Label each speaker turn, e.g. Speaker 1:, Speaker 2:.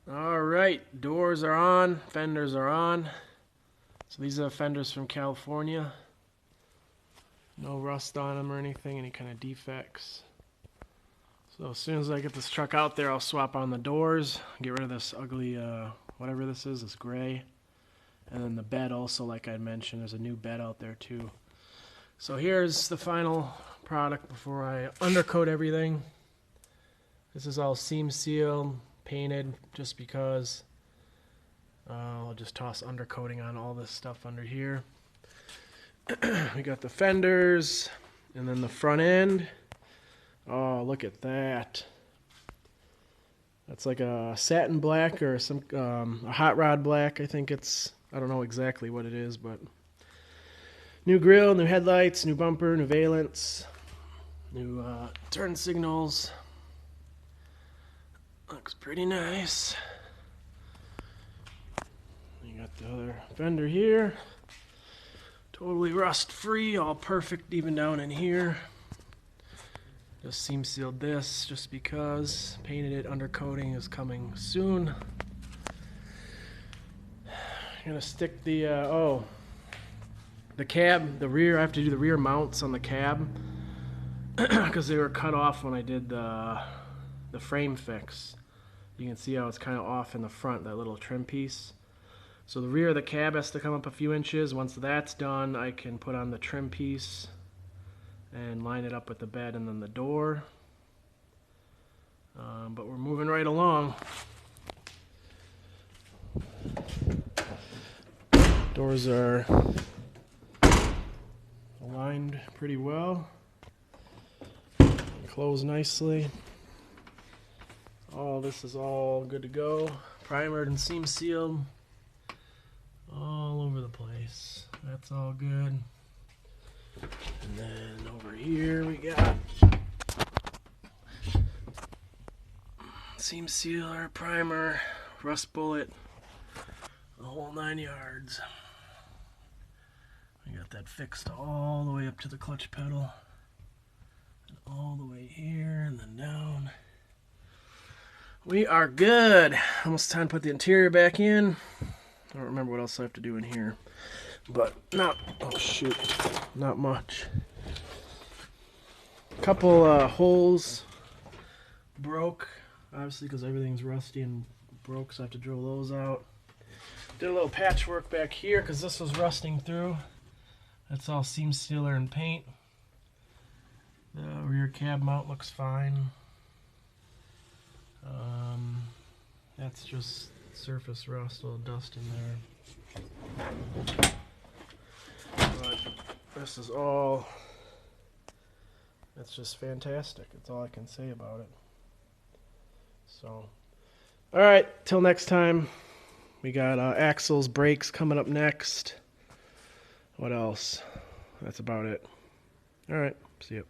Speaker 1: Alright, doors are on, fenders are on. So these are fenders from California. No rust on them or anything, any kind of defects. So as soon as I get this truck out there, I'll swap on the doors, get rid of this ugly, whatever this is, this gray. And then the bed also, like I mentioned, there's a new bed out there too. So here's the final product before I undercoat everything. This is all seam sealed, painted, just because I'll just toss undercoating on all this stuff under here. We got the fenders, and then the front end. Oh, look at that. That's like a satin black or some a hot rod black. I think it's, I don't know exactly what it is, but new grille, new headlights, new bumper, new valence, new turn signals. Looks pretty nice. You got the other fender here. Totally rust free, all perfect even down in here. Just seam sealed this just because. Painted it, undercoating is coming soon. I'm gonna stick the the cab, the rear. I have to do the rear mounts on the cab because they were cut off when I did the frame fix. You can see how it's kind of off in the front, that little trim piece. So the rear of the cab has to come up a few inches. Once that's done, I can put on the trim piece and line it up with the bed and then the door. But we're moving right along. Doors are aligned pretty well. Close nicely. All this is all good to go. Primered and seam sealed. All over the place. That's all good. And then over here we got seam sealer, primer, rust bullet, the whole 9 yards. We got that fixed all the way up to the clutch pedal. And all the way here and then down. We are good. Almost time to put the interior back in. I don't remember what else I have to do in here. But not, oh shoot, not much. A couple holes broke, obviously because everything's rusty and broke, so I have to drill those out. Did a little patchwork back here because this was rusting through. That's all seam sealer and paint. The rear cab mount looks fine. That's just surface rust, a little dust in there. But this is all, it's just fantastic. That's all I can say about it. So, alright, till next time. We got axles, brakes coming up next. What else? That's about it. Alright, see ya.